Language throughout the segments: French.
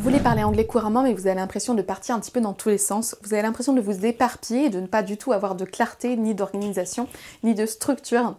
voulez parler anglais couramment mais vous avez l'impression de partir un petit peu dans tous les sens, vous avez l'impression de vous éparpiller et de ne pas du tout avoir de clarté, ni d'organisation, ni de structure.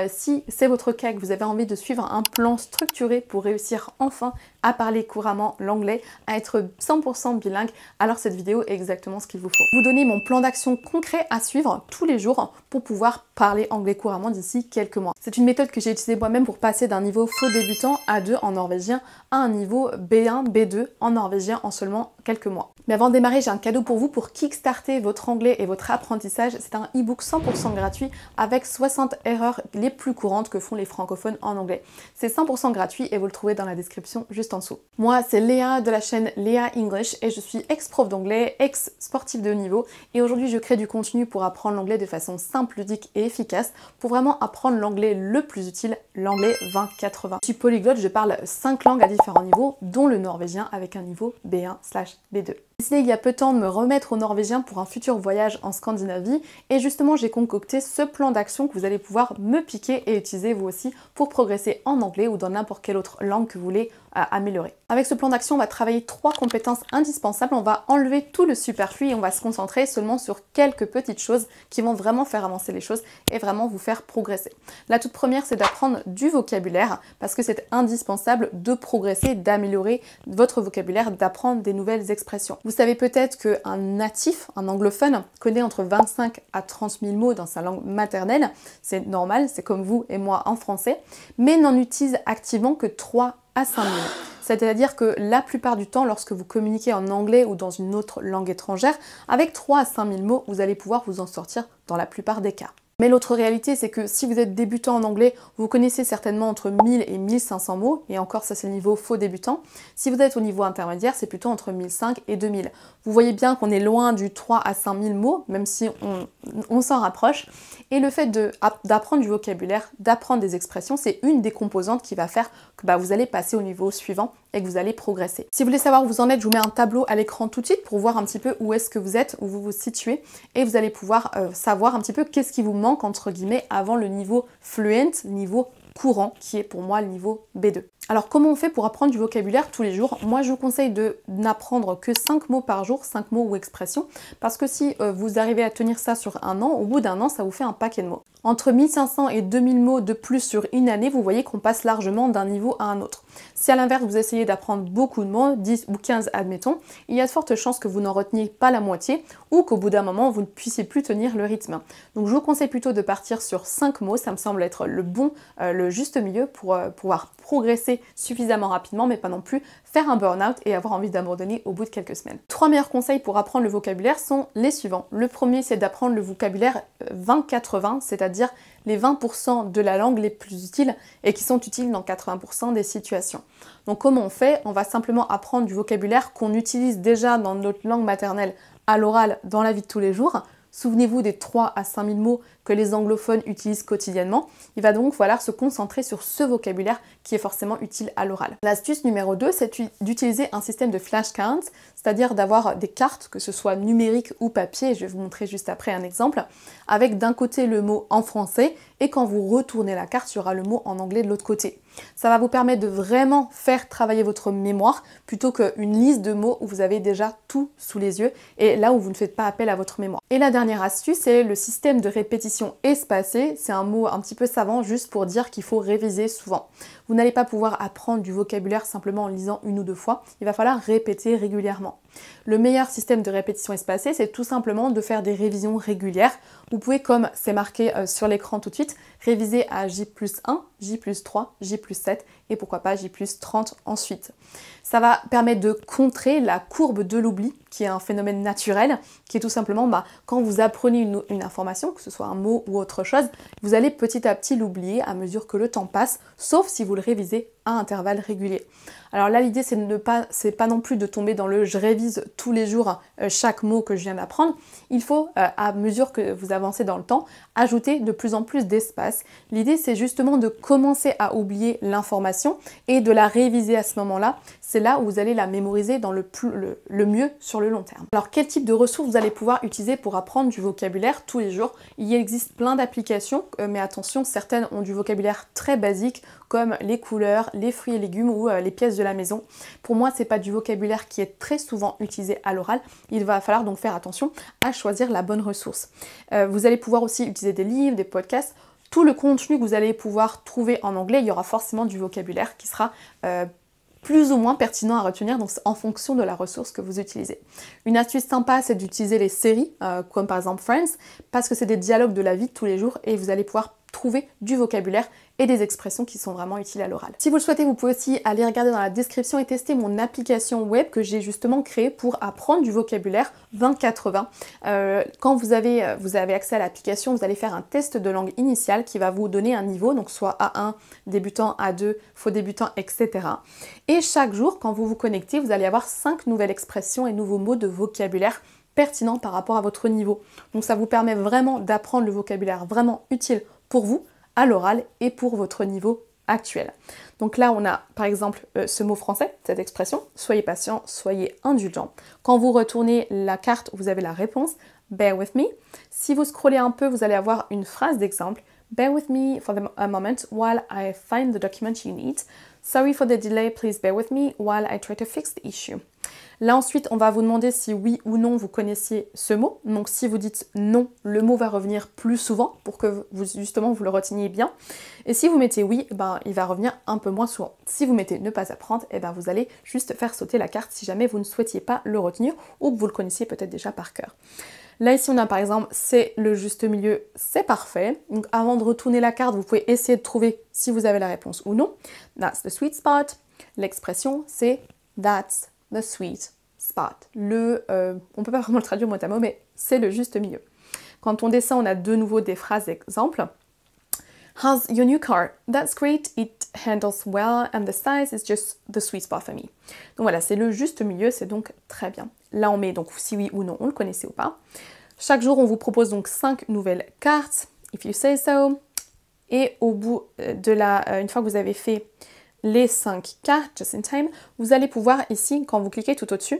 Si c'est votre cas, que vous avez envie de suivre un plan structuré pour réussir enfin à parler couramment l'anglais, à être 100% bilingue, alors cette vidéo est exactement ce qu'il vous faut. Vous donner mon plan d'action concret à suivre tous les jours pour pouvoir parler anglais couramment d'ici quelques mois. C'est une méthode que j'ai utilisée moi-même pour passer d'un niveau faux débutant A2 en norvégien à un niveau B1, B2 en norvégien en seulement quelques mois. Mais avant de démarrer, j'ai un cadeau pour vous pour kickstarter votre anglais et votre apprentissage. C'est un e-book 100% gratuit avec 60 erreurs les plus courantes que font les francophones en anglais. C'est 100% gratuit et vous le trouvez dans la description juste en dessous. Moi, c'est Léa de la chaîne Léa English et je suis ex-prof d'anglais, ex-sportif de haut niveau et aujourd'hui je crée du contenu pour apprendre l'anglais de façon simple, ludique et efficace pour vraiment apprendre l'anglais le plus utile, l'anglais 20-80. Je suis polyglotte, je parle 5 langues à différents niveaux, dont le norvégien avec un niveau B1/B2. J'ai décidé il y a peu de temps de me remettre au norvégien pour un futur voyage en Scandinavie et justement j'ai concocté ce plan d'action que vous allez pouvoir me piquer et utiliser vous aussi pour progresser en anglais ou dans n'importe quelle autre langue que vous voulez améliorer. Avec ce plan d'action, on va travailler 3 compétences indispensables, on va enlever tout le superflu et on va se concentrer seulement sur quelques petites choses qui vont vraiment faire avancer les choses et vraiment vous faire progresser. La toute première, c'est d'apprendre du vocabulaire parce que c'est indispensable de progresser, d'améliorer votre vocabulaire, d'apprendre des nouvelles expressions. Vous savez peut-être qu'un natif, un anglophone, connaît entre 25 à 30 000 mots dans sa langue maternelle. C'est normal, c'est comme vous et moi en français, mais n'en utilise activement que 3 à 5 000. C'est-à-dire que la plupart du temps, lorsque vous communiquez en anglais ou dans une autre langue étrangère, avec 3 à 5 000 mots, vous allez pouvoir vous en sortir dans la plupart des cas. Mais l'autre réalité, c'est que si vous êtes débutant en anglais, vous connaissez certainement entre 1000 et 1500 mots, et encore ça c'est le niveau faux débutant. Si vous êtes au niveau intermédiaire, c'est plutôt entre 1005 et 2000. Vous voyez bien qu'on est loin du 3 à 5000 mots, même si on s'en rapproche. Et le fait d'apprendre du vocabulaire, d'apprendre des expressions, c'est une des composantes qui va faire que vous allez passer au niveau suivant et que vous allez progresser. Si vous voulez savoir où vous en êtes, je vous mets un tableau à l'écran tout de suite pour voir un petit peu où est-ce que vous êtes, où vous vous situez, et vous allez pouvoir savoir un petit peu qu'est-ce qui vous manque entre guillemets avant le niveau fluent, niveau courant, qui est pour moi le niveau B2. Alors comment on fait pour apprendre du vocabulaire tous les jours? Moi je vous conseille de n'apprendre que 5 mots par jour, 5 mots ou expressions, parce que si vous arrivez à tenir ça sur un an, au bout d'un an ça vous fait un paquet de mots. Entre 1500 et 2000 mots de plus sur une année, vous voyez qu'on passe largement d'un niveau à un autre. Si à l'inverse vous essayez d'apprendre beaucoup de mots, 10 ou 15 admettons, il y a de fortes chances que vous n'en reteniez pas la moitié ou qu'au bout d'un moment vous ne puissiez plus tenir le rythme. Donc je vous conseille plutôt de partir sur 5 mots, ça me semble être le juste milieu pour pouvoir progresser suffisamment rapidement mais pas non plus faire un burn-out et avoir envie d'abandonner au bout de quelques semaines. 3 meilleurs conseils pour apprendre le vocabulaire sont les suivants. Le premier, c'est d'apprendre le vocabulaire 20-80, c'est-à-dire les 20% de la langue les plus utiles et qui sont utiles dans 80% des situations. Donc comment on fait? On va simplement apprendre du vocabulaire qu'on utilise déjà dans notre langue maternelle à l'oral dans la vie de tous les jours. Souvenez-vous des 3 à 5 000 mots que les anglophones utilisent quotidiennement. Il va donc falloir se concentrer sur ce vocabulaire qui est forcément utile à l'oral. L'astuce numéro 2, c'est d'utiliser un système de flashcards, c'est-à-dire d'avoir des cartes, que ce soit numériques ou papier, je vais vous montrer juste après un exemple, avec d'un côté le mot en français et quand vous retournez la carte, il y aura le mot en anglais de l'autre côté. Ça va vous permettre de vraiment faire travailler votre mémoire plutôt qu'une liste de mots où vous avez déjà tout sous les yeux et là où vous ne faites pas appel à votre mémoire. Et la dernière astuce, c'est le système de répétition espacée. C'est un mot un petit peu savant juste pour dire qu'il faut réviser souvent. Vous n'allez pas pouvoir apprendre du vocabulaire simplement en lisant 1 ou 2 fois, il va falloir répéter régulièrement. Le meilleur système de répétition espacée, c'est tout simplement de faire des révisions régulières. Vous pouvez, comme c'est marqué sur l'écran tout de suite, réviser à J+1, J+3, J+7 et pourquoi pas J+30 ensuite. Ça va permettre de contrer la courbe de l'oubli, qui est un phénomène naturel, qui est tout simplement quand vous apprenez une information, que ce soit un mot ou autre chose, vous allez petit à petit l'oublier à mesure que le temps passe, sauf si vous le révisez à intervalles réguliers. Alors là, l'idée, c'est pas non plus de tomber dans le « je révise tous les jours chaque mot que je viens d'apprendre ». Il faut, à mesure que vous avancez dans le temps, ajouter de plus en plus d'espace. L'idée, c'est justement de commencer à oublier l'information et de la réviser à ce moment-là. C'est là où vous allez la mémoriser dans le mieux sur le long terme. Alors, quel type de ressources vous allez pouvoir utiliser pour apprendre du vocabulaire tous les jours? Il existe plein d'applications, mais attention, certaines ont du vocabulaire très basique, comme les couleurs, les fruits et légumes ou les pièces de la maison. Pour moi, c'est pas du vocabulaire qui est très souvent utilisé à l'oral. Il va falloir donc faire attention à choisir la bonne ressource. Vous allez pouvoir aussi utiliser des livres, des podcasts. Tout le contenu que vous allez pouvoir trouver en anglais, il y aura forcément du vocabulaire qui sera plus ou moins pertinent à retenir, donc en fonction de la ressource que vous utilisez. Une astuce sympa, c'est d'utiliser les séries, comme par exemple Friends, parce que c'est des dialogues de la vie de tous les jours et vous allez pouvoir trouver du vocabulaire et des expressions qui sont vraiment utiles à l'oral. Si vous le souhaitez, vous pouvez aussi aller regarder dans la description et tester mon application web que j'ai justement créée pour apprendre du vocabulaire 20-80. Quand vous avez accès à l'application, vous allez faire un test de langue initiale qui va vous donner un niveau, donc soit A1, débutant, A2, faux débutant, etc. Et chaque jour, quand vous vous connectez, vous allez avoir 5 nouvelles expressions et nouveaux mots de vocabulaire pertinents par rapport à votre niveau. Donc ça vous permet vraiment d'apprendre le vocabulaire vraiment utile pour vous, à l'oral et pour votre niveau actuel. Donc là, on a par exemple ce mot français, cette expression, soyez patient, soyez indulgent. Quand vous retournez la carte, vous avez la réponse, bear with me. Si vous scrollez un peu, vous allez avoir une phrase d'exemple, bear with me for a moment while I find the document you need. Sorry for the delay, please bear with me while I try to fix the issue. Là ensuite, on va vous demander si oui ou non vous connaissiez ce mot. Donc si vous dites non, le mot va revenir plus souvent pour que vous le reteniez bien. Et si vous mettez oui, il va revenir un peu moins souvent. Si vous mettez ne pas apprendre, vous allez juste faire sauter la carte si jamais vous ne souhaitiez pas le retenir ou que vous le connaissiez peut-être déjà par cœur. Là ici on a par exemple c'est le juste milieu, c'est parfait. Donc avant de retourner la carte, vous pouvez essayer de trouver si vous avez la réponse ou non. That's the sweet spot. L'expression c'est that's the sweet spot. On peut pas vraiment le traduire mot à mot, mais c'est le juste milieu. Quand on descend, on a de nouveau des phrases d'exemple. How's your new car? That's great, it handles well and the size is just the sweet spot for me. Donc voilà, c'est le juste milieu, c'est donc très bien. Là, on met donc si oui ou non, on le connaissait ou pas. Chaque jour, on vous propose donc 5 nouvelles cartes, if you say so. Et au bout une fois que vous avez fait les 5 cartes, just in time, vous allez pouvoir ici, quand vous cliquez tout au-dessus,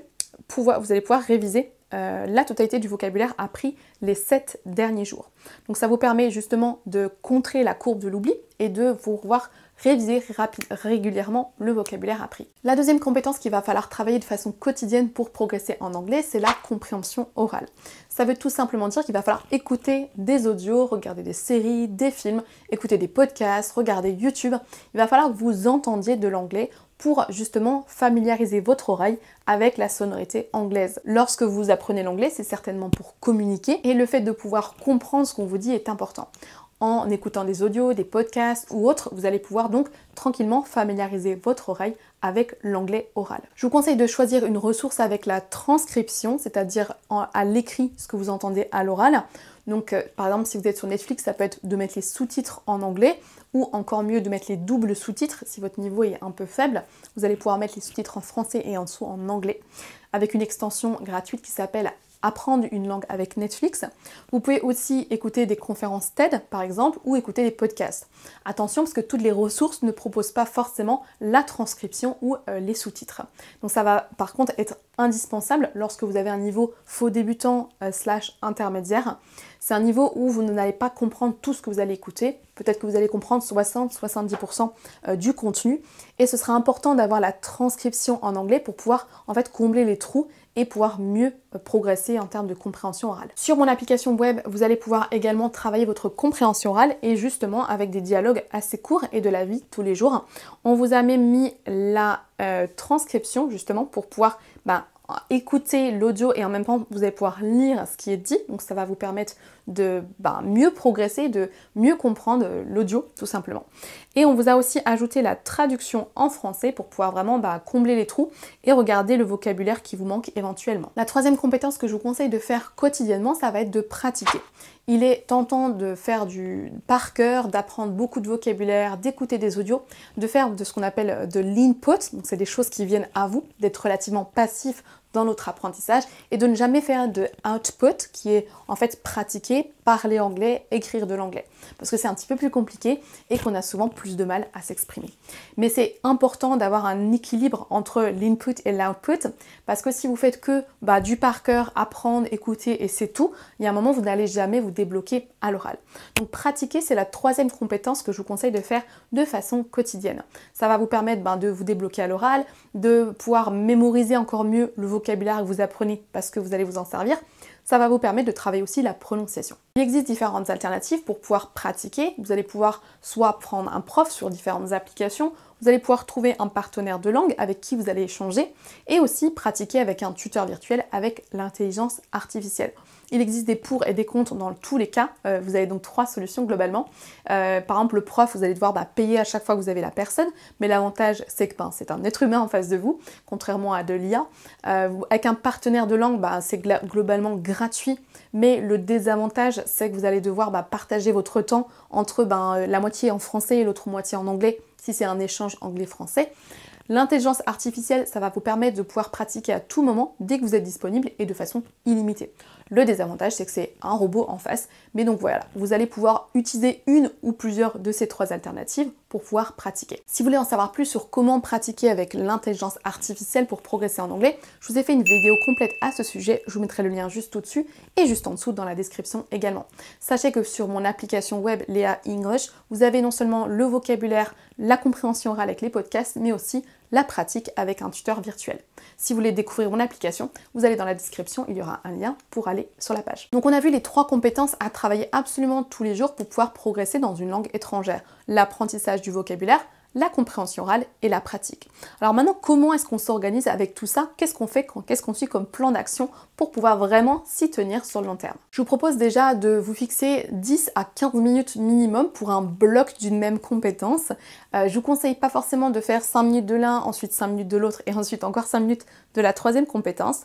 vous allez pouvoir réviser la totalité du vocabulaire appris les 7 derniers jours. Donc ça vous permet justement de contrer la courbe de l'oubli et de vous voir réviser régulièrement le vocabulaire appris. La deuxième compétence qu'il va falloir travailler de façon quotidienne pour progresser en anglais, c'est la compréhension orale. Ça veut tout simplement dire qu'il va falloir écouter des audios, regarder des séries, des films, écouter des podcasts, regarder YouTube. Il va falloir que vous entendiez de l'anglais pour justement familiariser votre oreille avec la sonorité anglaise. Lorsque vous apprenez l'anglais, c'est certainement pour communiquer et le fait de pouvoir comprendre ce qu'on vous dit est important. En écoutant des audios, des podcasts ou autres, vous allez pouvoir donc tranquillement familiariser votre oreille avec l'anglais oral. Je vous conseille de choisir une ressource avec la transcription, c'est-à-dire à l'écrit ce que vous entendez à l'oral. Donc par exemple, si vous êtes sur Netflix, ça peut être de mettre les sous-titres en anglais ou encore mieux de mettre les doubles sous-titres si votre niveau est un peu faible. Vous allez pouvoir mettre les sous-titres en français et en dessous en anglais avec une extension gratuite qui s'appelle Apprendre une langue avec Netflix. Vous pouvez aussi écouter des conférences TED par exemple ou écouter des podcasts. Attention parce que toutes les ressources ne proposent pas forcément la transcription ou les sous-titres. Donc ça va par contre être indispensable lorsque vous avez un niveau faux débutant / intermédiaire. C'est un niveau où vous n'allez pas comprendre tout ce que vous allez écouter. Peut-être que vous allez comprendre 60-70% du contenu. Et ce sera important d'avoir la transcription en anglais pour pouvoir en fait combler les trous et pouvoir mieux progresser en termes de compréhension orale. Sur mon application web, vous allez pouvoir également travailler votre compréhension orale et justement avec des dialogues assez courts et de la vie tous les jours. On vous a même mis la transcription justement pour pouvoir écouter l'audio et en même temps vous allez pouvoir lire ce qui est dit, donc ça va vous permettre de mieux progresser, de mieux comprendre l'audio tout simplement. Et on vous a aussi ajouté la traduction en français pour pouvoir vraiment combler les trous et regarder le vocabulaire qui vous manque éventuellement. La troisième compétence que je vous conseille de faire quotidiennement, ça va être de pratiquer. Il est tentant de faire du par cœur, d'apprendre beaucoup de vocabulaire, d'écouter des audios, de faire de ce qu'on appelle de l'input, donc c'est des choses qui viennent à vous, d'être relativement passif dans notre apprentissage et de ne jamais faire de output qui est en fait pratiquer, parler anglais, écrire de l'anglais. Parce que c'est un petit peu plus compliqué et qu'on a souvent plus de mal à s'exprimer. Mais c'est important d'avoir un équilibre entre l'input et l'output parce que si vous faites que du par cœur, apprendre, écouter et c'est tout, il y a un moment où vous n'allez jamais vous débloquer à l'oral. Donc pratiquer, c'est la troisième compétence que je vous conseille de faire de façon quotidienne. Ça va vous permettre de vous débloquer à l'oral, de pouvoir mémoriser encore mieux le vocabulaire que vous apprenez parce que vous allez vous en servir. Ça va vous permettre de travailler aussi la prononciation. Il existe différentes alternatives pour pouvoir pratiquer. Vous allez pouvoir soit prendre un prof sur différentes applications, vous allez pouvoir trouver un partenaire de langue avec qui vous allez échanger et aussi pratiquer avec un tuteur virtuel avec l'intelligence artificielle. Il existe des pour et des contre dans tous les cas. Vous avez donc 3 solutions globalement. Par exemple, le prof, vous allez devoir payer à chaque fois que vous avez la personne, mais l'avantage, c'est que c'est un être humain en face de vous, contrairement à de l'IA. Avec un partenaire de langue, c'est globalement gratuit, mais le désavantage, c'est que vous allez devoir partager votre temps entre la moitié en français et l'autre moitié en anglais, si c'est un échange anglais-français. L'intelligence artificielle, ça va vous permettre de pouvoir pratiquer à tout moment, dès que vous êtes disponible et de façon illimitée. Le désavantage, c'est que c'est un robot en face, mais donc voilà, vous allez pouvoir utiliser une ou plusieurs de ces 3 alternatives pour pouvoir pratiquer. Si vous voulez en savoir plus sur comment pratiquer avec l'intelligence artificielle pour progresser en anglais, je vous ai fait une vidéo complète à ce sujet, je vous mettrai le lien juste au-dessus et juste en dessous dans la description également. Sachez que sur mon application web Léa English, vous avez non seulement le vocabulaire, la compréhension orale avec les podcasts, mais aussi la pratique avec un tuteur virtuel. Si vous voulez découvrir mon application, vous allez dans la description, il y aura un lien pour aller sur la page. Donc on a vu les 3 compétences à travailler absolument tous les jours pour pouvoir progresser dans une langue étrangère. L'apprentissage du vocabulaire, la compréhension orale et la pratique. Alors maintenant, comment est-ce qu'on s'organise avec tout ça? Qu'est-ce qu'on fait? Qu'est-ce qu'on suit comme plan d'action pour pouvoir vraiment s'y tenir sur le long terme? Je vous propose déjà de vous fixer 10 à 15 minutes minimum pour un bloc d'une même compétence. Je vous conseille pas forcément de faire 5 minutes de l'un, ensuite 5 minutes de l'autre et ensuite encore 5 minutes de la troisième compétence.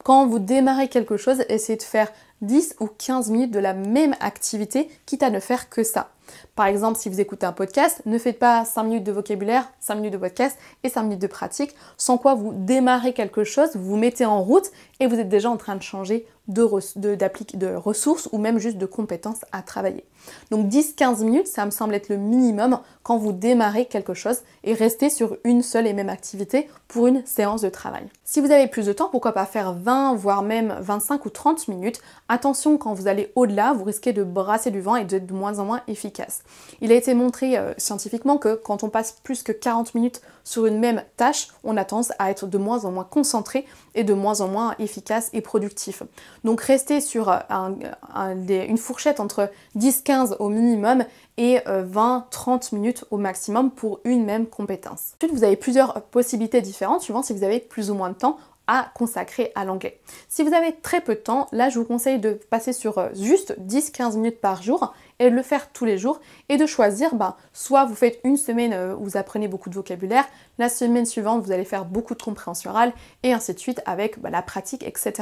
Quand vous démarrez quelque chose, essayez de faire 10 ou 15 minutes de la même activité, quitte à ne faire que ça. Par exemple, si vous écoutez un podcast, ne faites pas 5 minutes de vocabulaire, 5 minutes de podcast et 5 minutes de pratique, sans quoi vous démarrez quelque chose, vous vous mettez en route et vous êtes déjà en train de changer de ressources ou même juste de compétences à travailler. Donc 10-15 minutes, ça me semble être le minimum quand vous démarrez quelque chose et restez sur une seule et même activité pour une séance de travail. Si vous avez plus de temps, pourquoi pas faire 20, voire même 25 ou 30 minutes. Attention, quand vous allez au-delà, vous risquez de brasser du vent et d'être de moins en moins efficace. Il a été montré scientifiquement que quand on passe plus que 40 minutes sur une même tâche, on a tendance à être de moins en moins concentré et de moins en moins efficace et productif. Donc restez sur une fourchette entre 10-15 au minimum et 20-30 minutes au maximum pour une même compétence. Ensuite, vous avez plusieurs possibilités différentes suivant si vous avez plus ou moins de temps à consacrer à l'anglais. Si vous avez très peu de temps, là je vous conseille de passer sur juste 10-15 minutes par jour et de le faire tous les jours et de choisir, soit vous faites une semaine où vous apprenez beaucoup de vocabulaire, la semaine suivante vous allez faire beaucoup de compréhension orale et ainsi de suite avec la pratique, etc.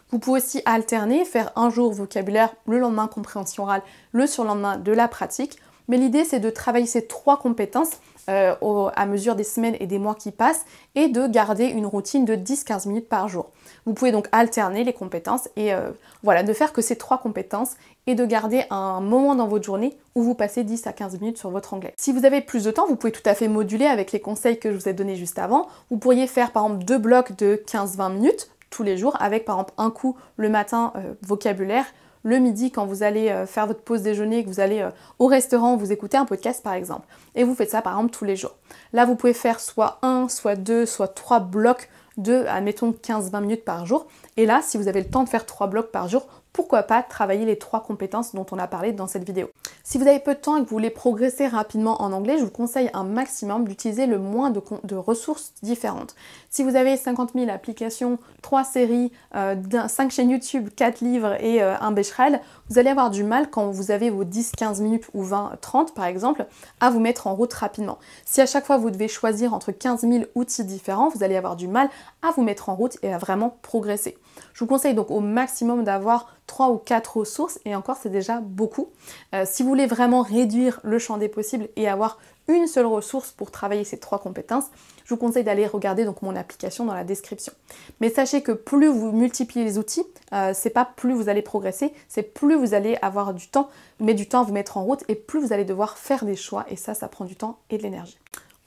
Vous pouvez aussi alterner, faire un jour vocabulaire, le lendemain compréhension orale, le surlendemain de la pratique. Mais l'idée, c'est de travailler ces 3 compétences à mesure des semaines et des mois qui passent et de garder une routine de 10-15 minutes par jour. Vous pouvez donc alterner les compétences et de faire que ces 3 compétences et de garder un moment dans votre journée où vous passez 10 à 15 minutes sur votre anglais. Si vous avez plus de temps, vous pouvez tout à fait moduler avec les conseils que je vous ai donnés juste avant. Vous pourriez faire par exemple 2 blocs de 15-20 minutes tous les jours avec par exemple un coup le matin vocabulaire, le midi quand vous allez faire votre pause déjeuner, que vous allez au restaurant, vous écoutez un podcast par exemple. Et vous faites ça par exemple tous les jours. Là vous pouvez faire soit 1, soit 2, soit 3 blocs de, admettons, 15-20 minutes par jour. Et là, si vous avez le temps de faire 3 blocs par jour, pourquoi pas travailler les 3 compétences dont on a parlé dans cette vidéo. Si vous avez peu de temps et que vous voulez progresser rapidement en anglais, je vous conseille un maximum d'utiliser le moins de ressources différentes. Si vous avez 50 000 applications, 3 séries, 5 chaînes YouTube, 4 livres et un Becherel, vous allez avoir du mal quand vous avez vos 10-15 minutes ou 20-30 par exemple, à vous mettre en route rapidement. Si à chaque fois vous devez choisir entre 15 000 outils différents, vous allez avoir du mal à vous mettre en route et à vraiment progresser. Je vous conseille donc au maximum d'avoir 3 ou 4 ressources et encore c'est déjà beaucoup. Si vous voulez vraiment réduire le champ des possibles et avoir une seule ressource pour travailler ces 3 compétences, je vous conseille d'aller regarder donc mon application dans la description. Mais sachez que plus vous multipliez les outils, c'est pas plus vous allez progresser, c'est plus vous allez avoir du temps, mais du temps à vous mettre en route et plus vous allez devoir faire des choix et ça prend du temps et de l'énergie.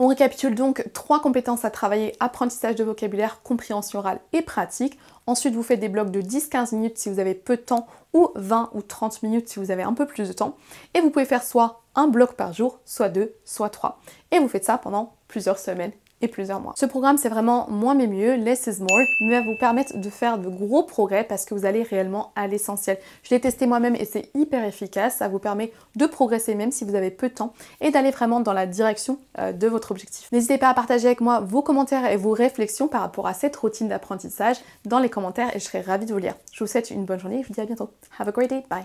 On récapitule donc 3 compétences à travailler: apprentissage de vocabulaire, compréhension orale et pratique. Ensuite, vous faites des blocs de 10-15 minutes si vous avez peu de temps ou 20 ou 30 minutes si vous avez un peu plus de temps. Et vous pouvez faire soit un bloc par jour, soit 2, soit 3. Et vous faites ça pendant plusieurs semaines et plusieurs mois. Ce programme, c'est vraiment moins mais mieux, less is more, mais va vous permettre de faire de gros progrès parce que vous allez réellement à l'essentiel. Je l'ai testé moi-même et c'est hyper efficace, ça vous permet de progresser même si vous avez peu de temps et d'aller vraiment dans la direction de votre objectif. N'hésitez pas à partager avec moi vos commentaires et vos réflexions par rapport à cette routine d'apprentissage dans les commentaires et je serai ravie de vous lire. Je vous souhaite une bonne journée et je vous dis à bientôt. Have a great day, bye!